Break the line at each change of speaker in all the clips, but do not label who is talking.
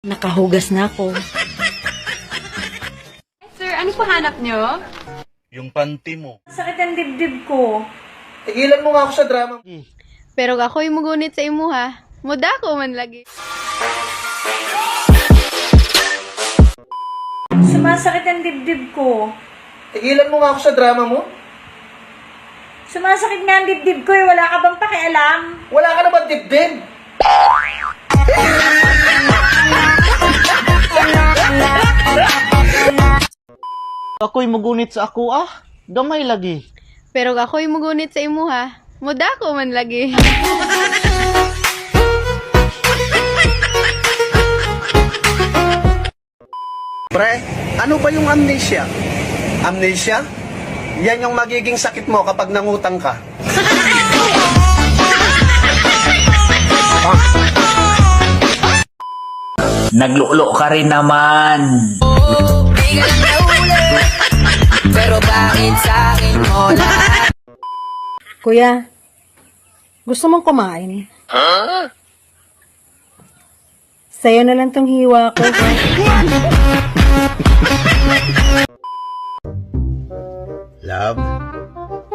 Nakahugas na ako.
Sir, ano po hanap nyo?
Yung panty mo.
Sakit ang dibdib ko.
Tigilan mo nga ako sa drama.
Pero ako'y mugunit sa imo ha. Muda ko man lagi.
Sumasakit ang dibdib ko.
Tigilan mo nga ako sa drama mo.
Sumasakit nga ang dibdib ko eh. Wala ka bang pakialam?
Wala ka naman dibdib.
Ako'y mugunit sa ako gamay lagi.
Pero ako'y mugunit sa imo ha. Muda ko man lagi.
Pre, ano ba yung amnesia? Amnesia? Yan yung magiging sakit mo kapag nangutang ka.
Naglulo ka rin naman. Pero bakit sa akin mo lahat?
Kuya, gusto mong kumain? Sa'yo na lang tong hiwa ko.
Love,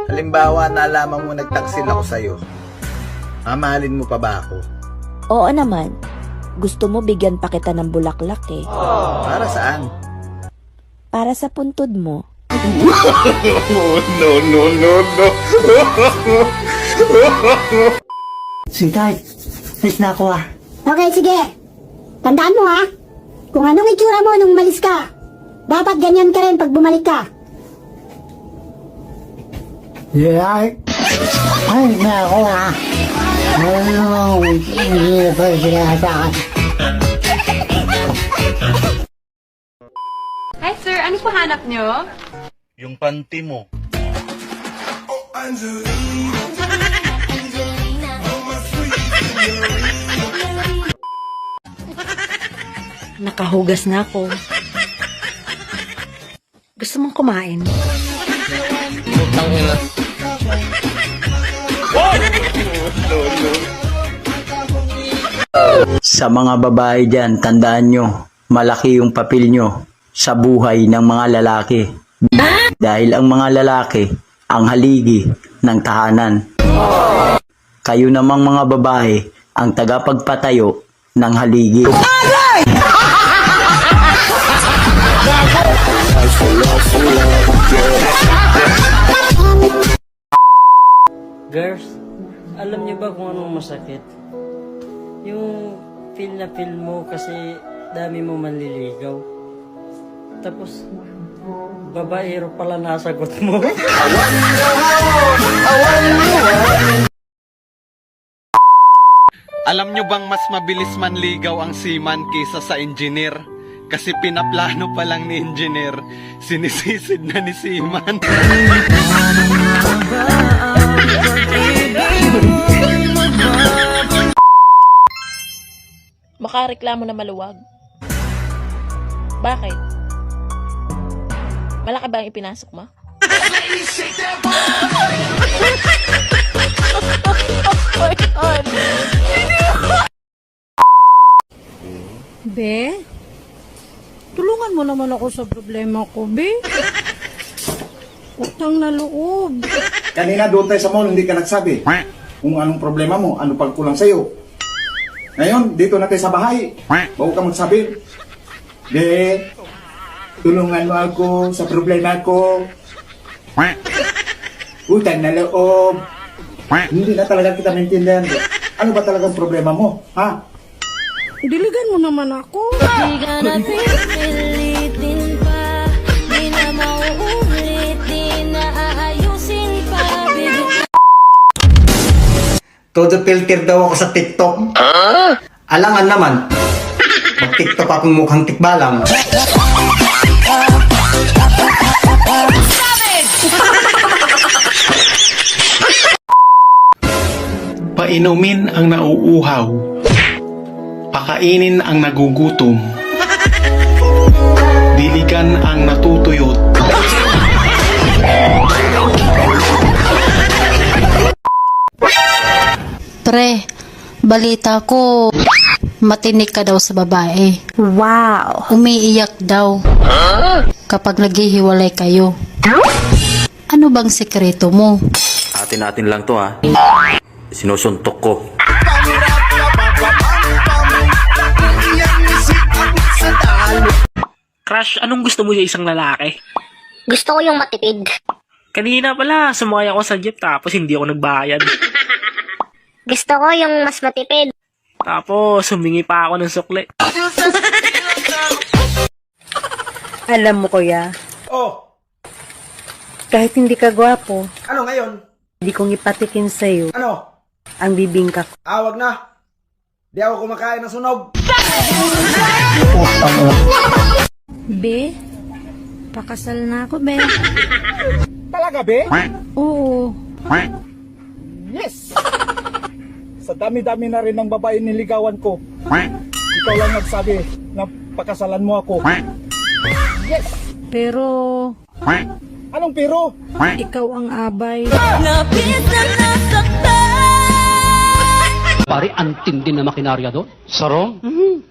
halimbawa nalaman mo nagtaksil ako sa'yo. Mamahalin mo pa ba ako?
Oo naman. Gusto mo bigyan pa kita ng bulaklak eh.
Para saan?
Para sa puntod mo.
Sweetheart, alis na ako
Okay, sige. Tandaan mo ha, kung anong itsura mo nung umalis ka, dapat ganyan ka rin pag bumalik ka.
Yeah. Ay, na ako Ano, hindi pa sila sa akin.
Hi sir, ano po hanap nyo?
Yung panty mo.
Nakahugas na ako. Gusto mong kumain?
Sa mga babae dyan, tandaan nyo, malaki yung papel nyo sa buhay ng mga lalaki. Dahil ang mga lalaki, ang haligi ng tahanan. Kayo namang mga babae, ang tagapagpatayo ng haligi.
Girls, alam niyo ba kung anong masakit? Yung feel na feel mo kasi dami mo manliligaw. Tapos, babaero pala nasagot mo.
Alam nyo bang mas mabilis manligaw ang seaman kaysa sa engineer? Kasi pinaplano pa lang ni engineer, sinisisid na ni seaman.
Makareklamo na maluwag. Bakit? Malaki ba ang ipinasok mo?
Be, tulungan mo naman ako sa problema ko, Be. Utang na loob.
Kanina doon tayo sa mall, hindi ka nagsabi kung anong problema mo, ano pagkulang sa'yo. Ngayon, dito na tayo sa bahay. Bago ka magsabi, Be, tulungan mo ako sa problema ko. Utang na loob. Hindi na talaga kita maintindihan. Ano ba talagang problema mo, ha?
Diligan mo naman ako.
Di ka na pipilitin pa. Di na mauulit. Di na aayusin pa.
Todo filter daw ako sa TikTok. Alangan naman. Mag-TikTok akong mukhang tikbalang.
Painumin ang nauuhaw. Pakainin ang nagugutom. Diligan ang natutuyot.
Pre, balita ko.
matinik ka daw sa babae.
Wow!
Umiiyak daw kapag naghihiwalay kayo. Ano bang sekreto mo?
Atin-atin lang to ha. Sinusuntok ko.
Crush, anong gusto mo sa isang lalaki?
Gusto ko yung matipid.
Kanina pala, sumakay ako sa jeep tapos hindi ako nagbayad.
Gusto ko yung mas matipid.
Tapos, humingi pa ako ng sukli.
Alam mo, kuya,
Oh,
kahit hindi ka gwapo,
ano ngayon?
hindi kong ipatikin sa'yo
Ano?
ang bibingka ko.
Wag na. Di ako kumakain ng sunog.
Be, pakasal na ako, be.
Talaga, be?
Oo.
Yes! Sa dami-dami na rin ng babae niligawan ko. Ikaw lang nagsabi na pakasalan mo ako. Yes!
Pero,
Anong pero?
ikaw ang abay.
Pare, antindi na makinarya doon. Sarong?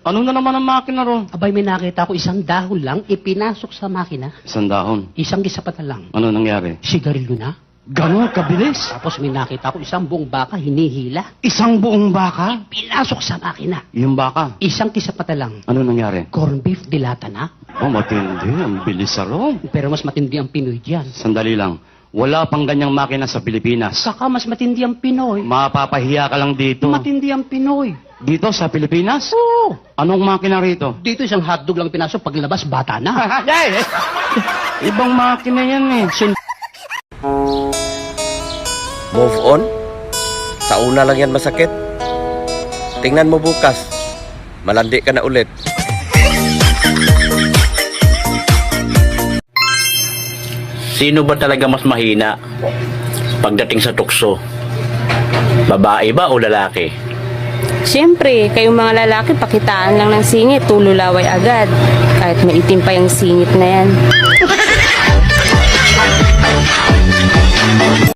Ano na naman ang makina ron? Abay, may nakita ko isang dahon lang ipinasok sa makina.
Isang dahon.
Isang gisapa na lang.
Ano nangyari?
Sigarilyo na.
Ganon kabilis.
Tapos may nakita ko isang buong baka hinihila.
Isang buong baka?
Pinasok sa makina.
Yung baka?
Isang kisapa na lang.
Ano nangyari?
Corn beef dilata na.
Oh, matindi. Ang bilis sarong.
Pero mas matindi ang Pinoy dyan.
Sandali lang. Wala pang ganyang makina sa Pilipinas.
Saka mas matindi ang Pinoy.
Mapapahiya ka lang dito.
Matindi ang Pinoy.
Dito sa Pilipinas?
Oo.
Anong makina rito?
Dito isang hotdog lang pinasok, paglabas bata na.
Ibang makina yan eh.
Move on? Sa una lang yan masakit. Tingnan mo bukas. Malandi ka na ulit.
Sino ba talaga mas mahina pagdating sa tukso? Babae ba o lalaki?
Siyempre, kayong mga lalaki, pakitaan lang ng singit, tululaway agad. Kahit maitim pa yung singit na yan.